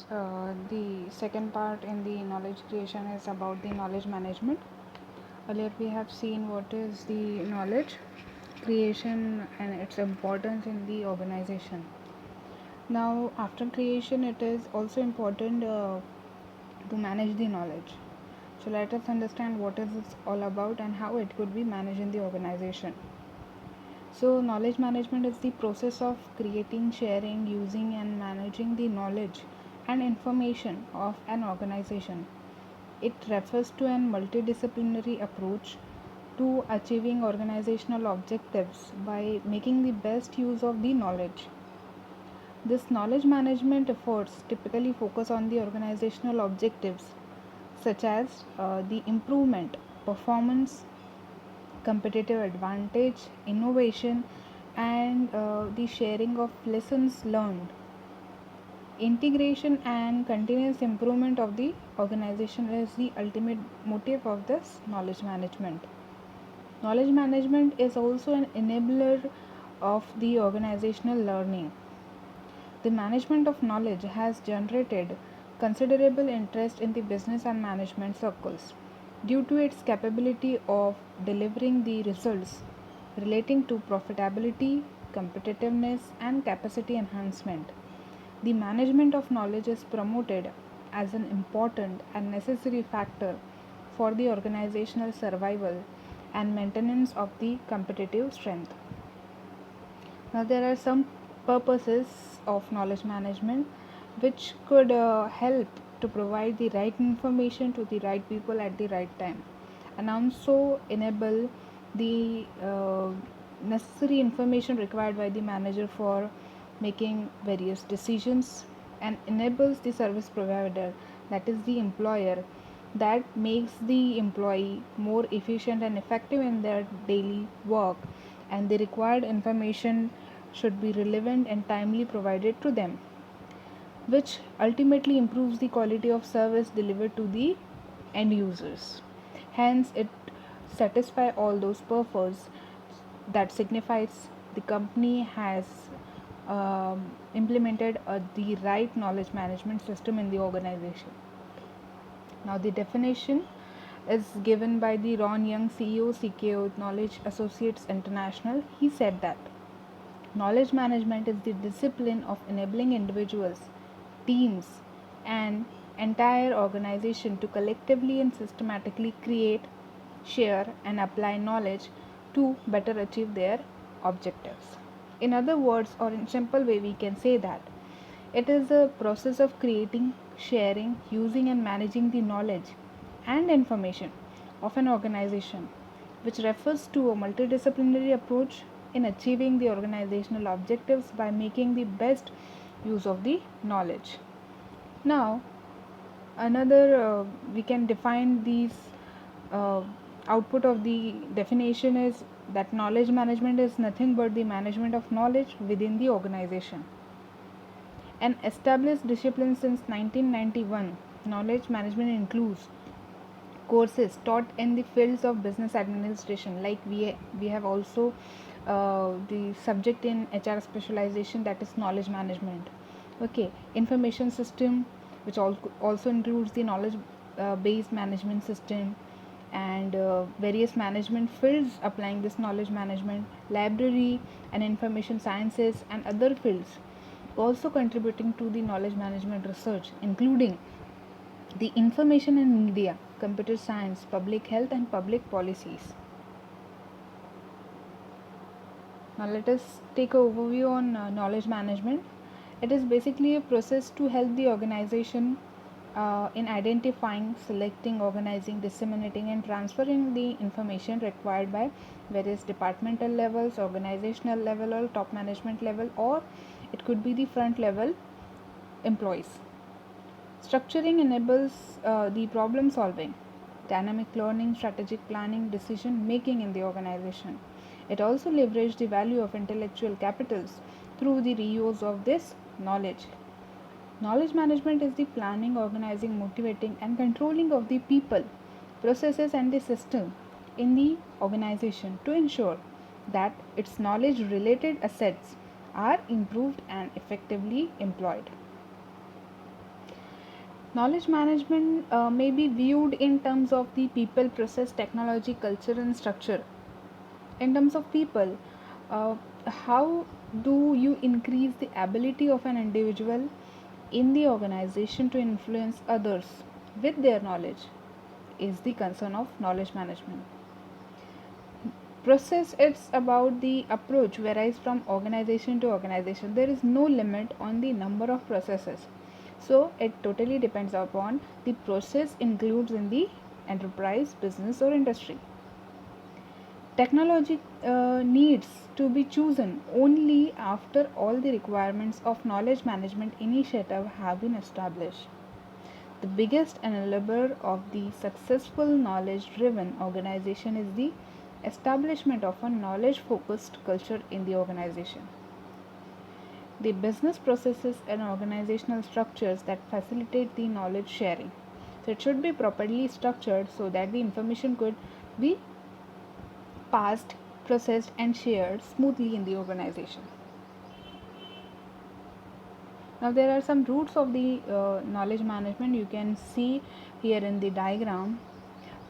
The second part in the knowledge creation is about the knowledge management. Earlier, we have seen what is the knowledge creation and its importance in the organization. Now, after creation, it is also important to manage the knowledge. So, let us understand what is this all about and how it could be managed in the organization. So, knowledge management is the process of creating, sharing, using, and managing the knowledge and information of an organization. It refers to an multidisciplinary approach to achieving organizational objectives by making the best use of the knowledge. This knowledge management efforts typically focus on the organizational objectives such as the improvement, performance, competitive advantage, innovation, and the sharing of lessons learned. Integration and continuous improvement of the organization is the ultimate motive of this knowledge management. Knowledge management is also an enabler of the organizational learning. The management of knowledge has generated considerable interest in the business and management circles due to its capability of delivering the results relating to profitability, competitiveness, and capacity enhancement. The management of knowledge is promoted as an important and necessary factor for the organizational survival and maintenance of the competitive strength. Now, there are some purposes of knowledge management which could help to provide the right information to the right people at the right time and also enable the necessary information required by the manager for making various decisions and enables the service provider, that is the employer, that makes the employee more efficient and effective in their daily work, and the required information should be relevant and timely provided to them, which ultimately improves the quality of service delivered to the end users. Hence, it satisfies all those purposes that signifies the company has implemented the right knowledge management system in the organization. Now, the definition is given by the Ron Young, CEO, CKO, Knowledge Associates International. He said that knowledge management is the discipline of enabling individuals, teams, and entire organization to collectively and systematically create, share, and apply knowledge to better achieve their objectives. In other words, or in simple way, we can say that it is a process of creating, sharing, using, and managing the knowledge and information of an organization, which refers to a multidisciplinary approach in achieving the organizational objectives by making the best use of the knowledge. Now, another we can define these uh, output of the definition is that knowledge management is nothing but the management of knowledge within the organization. An established discipline since 1991, knowledge management includes courses taught in the fields of business administration, like we have also the subject in HR specialization, that is knowledge management. Okay, information system, which also includes the knowledge based management system, and various management fields applying this knowledge management, library and information sciences, and other fields also contributing to the knowledge management research, including the information and media, computer science, public health, and public policies. Now, let us take an overview on knowledge management. It is basically a process to help the organization in identifying, selecting, organizing, disseminating, and transferring the information required by various departmental levels, organizational level, or top management level, or it could be the front level employees. Structuring enables the problem solving, dynamic learning, strategic planning, decision making in the organization. It also leverages the value of intellectual capitals through the reuse of this knowledge. Knowledge management is the planning, organizing, motivating, and controlling of the people, processes, and the system in the organization to ensure that its knowledge related assets are improved and effectively employed. Knowledge management may be viewed in terms of the people, process, technology, culture, and structure. In terms of people, uh, how do you increase the ability of an individual in the organization to influence others with their knowledge is the concern of knowledge management. Process, it's about the approach varies from organization to organization. There is no limit on the number of processes, so it totally depends upon the process includes in the enterprise, business, or industry. Technology needs to be chosen only after all the requirements of knowledge management initiative have been established. The biggest enabler of the successful knowledge driven organization is the establishment of a knowledge focused culture in the organization. The business processes and organizational structures that facilitate the knowledge sharing. So it should be properly structured so that the information could be passed, processed, and shared smoothly in the organization. Now, there are some roots of the knowledge management. You can see here in the diagram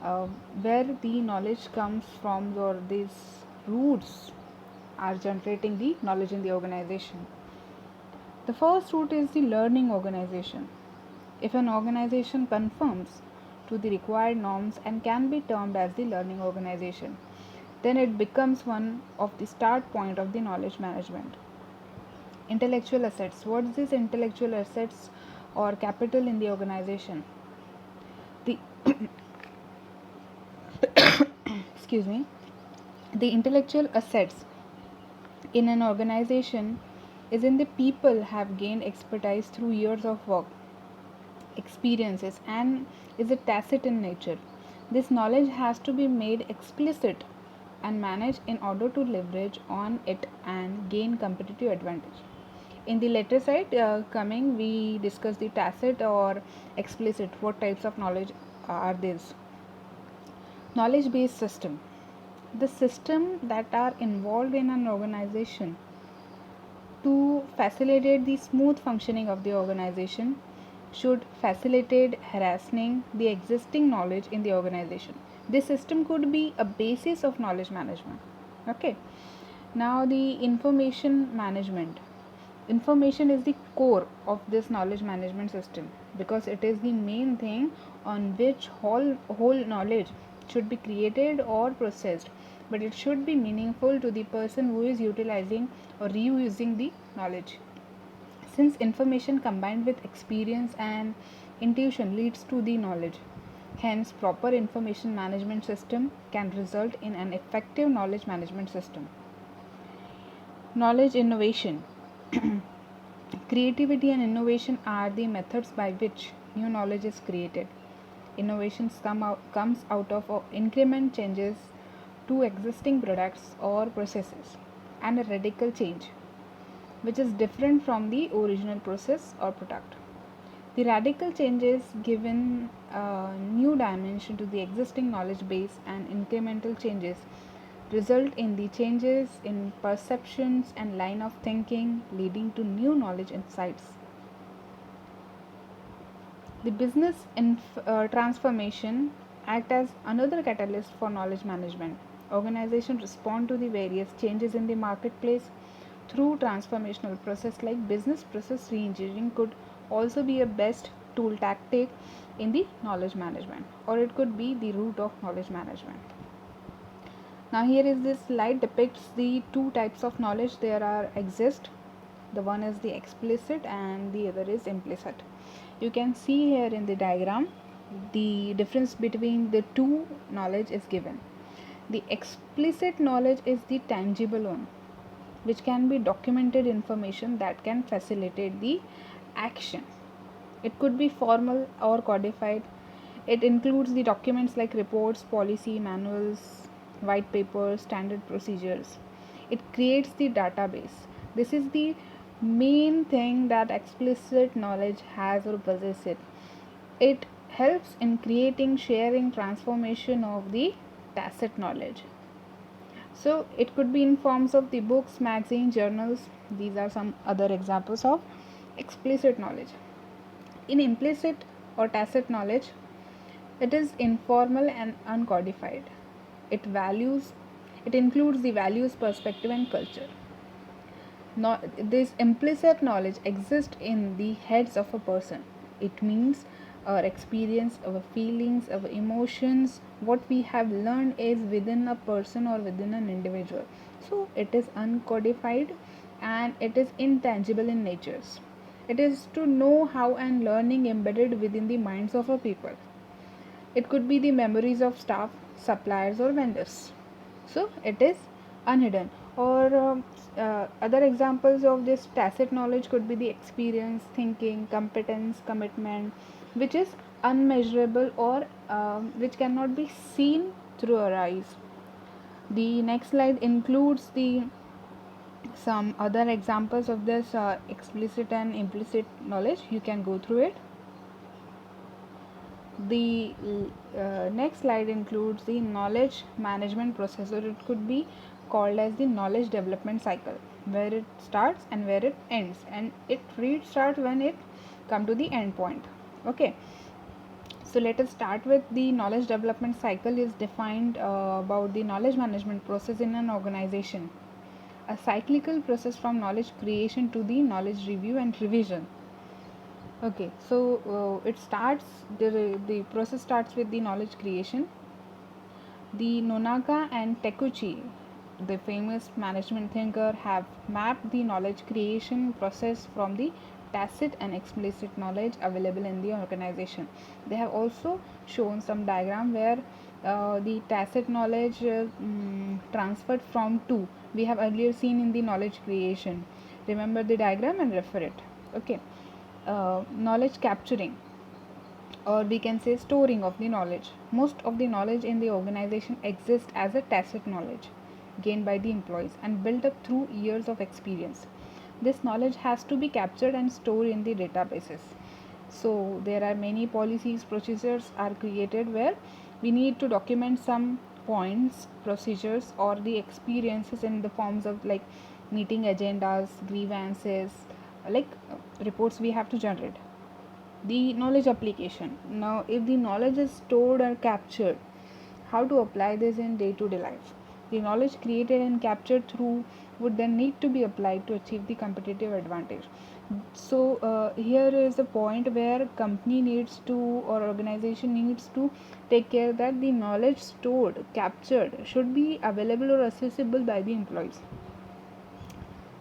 uh, where the knowledge comes from, or these roots are generating the knowledge in the organization. The first root is the learning organization. If an organization conforms to the required norms and can be termed as the learning organization, then it becomes one of the start point of the knowledge management. Intellectual assets. What is this intellectual assets or capital in the organization? The excuse me. The intellectual assets in an organization is in the people have gained expertise through years of work, experiences, and is a tacit in nature. This knowledge has to be made explicit and managed in order to leverage on it and gain competitive advantage. In the later side coming, we discuss the tacit or explicit. What types of knowledge are these? Knowledge based system. The system that are involved in an organization to facilitate the smooth functioning of the organization should facilitate harassing the existing knowledge in the organization. This system could be a basis of knowledge management. Okay. Now, the information management. Information is the core of this knowledge management system because it is the main thing on which whole knowledge should be created or processed, but it should be meaningful to the person who is utilizing or reusing the knowledge. Since information combined with experience and intuition leads to the knowledge, hence proper information management system can result in an effective knowledge management system. Knowledge innovation. Creativity and innovation are the methods by which new knowledge is created. Innovations comes out of increment changes to existing products or processes and a radical change which is different from the original process or product. The radical changes given a new dimension to the existing knowledge base, and incremental changes result in the changes in perceptions and line of thinking, leading to new knowledge insights. The business transformation act as another catalyst for knowledge management. Organizations respond to the various changes in the marketplace through transformational process like business process reengineering could also be a best tool tactic in the knowledge management, or it could be the root of knowledge management. Now here is this slide depicts the two types of knowledge there are exist. The one is the explicit and the other is implicit. You can see here in the diagram the difference between the two knowledge is given. The explicit knowledge is the tangible one, which can be documented information that can facilitate the action. It could be formal or codified. It includes the documents like reports, policy, manuals, white papers, standard procedures. It creates the database. This is the main thing that explicit knowledge has or possesses. It helps in creating, sharing, transformation of the tacit knowledge. So it could be in forms of the books, magazines, journals. These are some other examples of explicit knowledge. In implicit or tacit knowledge, it is informal and uncodified. It values it includes the values, perspective and culture. This implicit knowledge exists in the heads of a person. It means our experience, our feelings, our emotions, what we have learned is within a person or within an individual. So it is uncodified and it is intangible in nature. It is to know how and learning embedded within the minds of a people. It could be the memories of staff, suppliers, or vendors. So it is unhidden. Or other examples of this tacit knowledge could be the experience, thinking, competence, commitment, which is unmeasurable or which cannot be seen through our eyes. The next slide includes the some other examples of this explicit and implicit knowledge. You can go through it. The next slide includes the knowledge management process, or it could be called as the knowledge development cycle, where it starts and where it ends, and it restarts when it come to the end point. Okay, so let us start with the knowledge development cycle is defined about the knowledge management process in an organization, a cyclical process from knowledge creation to the knowledge review and revision. Okay, so the process starts with the knowledge creation. The Nonaka and Tekuchi, the famous management thinker, have mapped the knowledge creation process from the tacit and explicit knowledge available in the organization. They have also shown some diagram where the tacit knowledge transferred from to we have earlier seen in the knowledge creation. Remember the diagram and refer it. Okay, knowledge capturing, or we can say storing of the knowledge. Most of the knowledge in the organization exists as a tacit knowledge gained by the employees and built up through years of experience. This knowledge has to be captured and stored in the databases. So there are many policies, procedures are created where we need to document some points, procedures or the experiences in the forms of like meeting agendas, grievances, like reports we have to generate. The knowledge application. Now, if the knowledge is stored or captured, how to apply this in day-to-day life? The knowledge created and captured through would then need to be applied to achieve the competitive advantage. So here is a point where company needs to or organization needs to take care that the knowledge stored, captured should be available or accessible by the employees.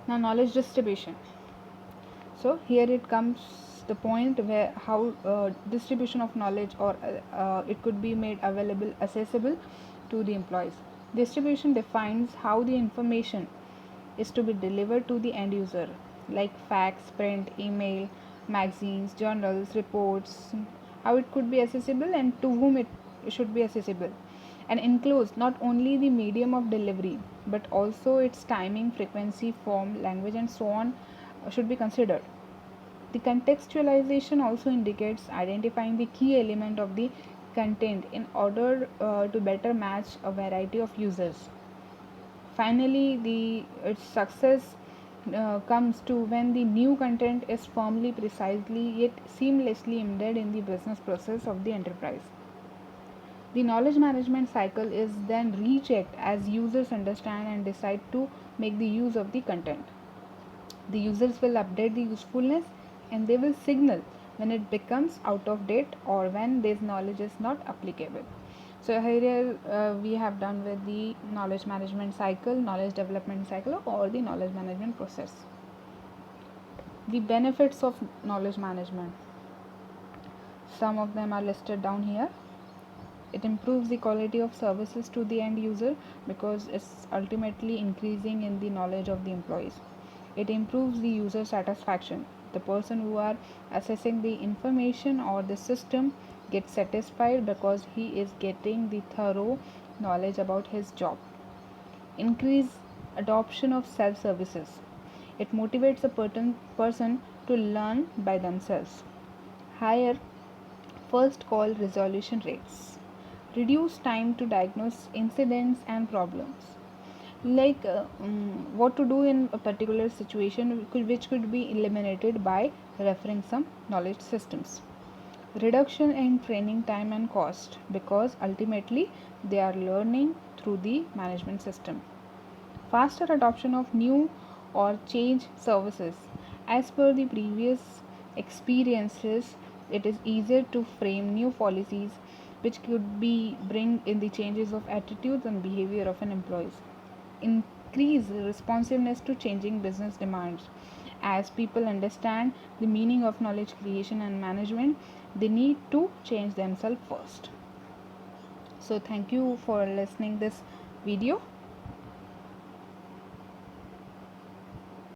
Now, knowledge distribution. So here it comes the point where how distribution of knowledge or it could be made available, accessible to the employees. Distribution defines how the information is to be delivered to the end user, like fax, print, email, magazines, journals, reports, how it could be accessible and to whom it should be accessible, and includes not only the medium of delivery but also its timing, frequency, form, language and so on should be considered. The contextualization also indicates identifying the key element of the content in order to better match a variety of users. Finally, its success comes to when the new content is firmly, precisely, yet seamlessly embedded in the business process of the enterprise. The knowledge management cycle is then rechecked as users understand and decide to make the use of the content. The users will update the usefulness and they will signal when it becomes out of date or when this knowledge is not applicable. So here we have done with the knowledge management cycle, knowledge development cycle or the knowledge management process. The benefits of knowledge management. Some of them are listed down here. It improves the quality of services to the end user because it's ultimately increasing in the knowledge of the employees. It improves the user satisfaction. The person who are assessing the information or the system gets satisfied because he is getting the thorough knowledge about his job. Increase adoption of self services. It motivates a person to learn by themselves. Higher first call resolution rates. Reduce time to diagnose incidents and problems, like what to do in a particular situation which could be eliminated by referring some knowledge systems. reduction in training time and cost, because ultimately they are learning through the management system. Faster adoption of new or change services. As per the previous experiences, it is easier to frame new policies which could be bring in the changes of attitudes and behavior of an employees. Increase responsiveness to changing business demands. As people understand the meaning of knowledge creation and management, they need to change themselves first. So thank you for listening this video.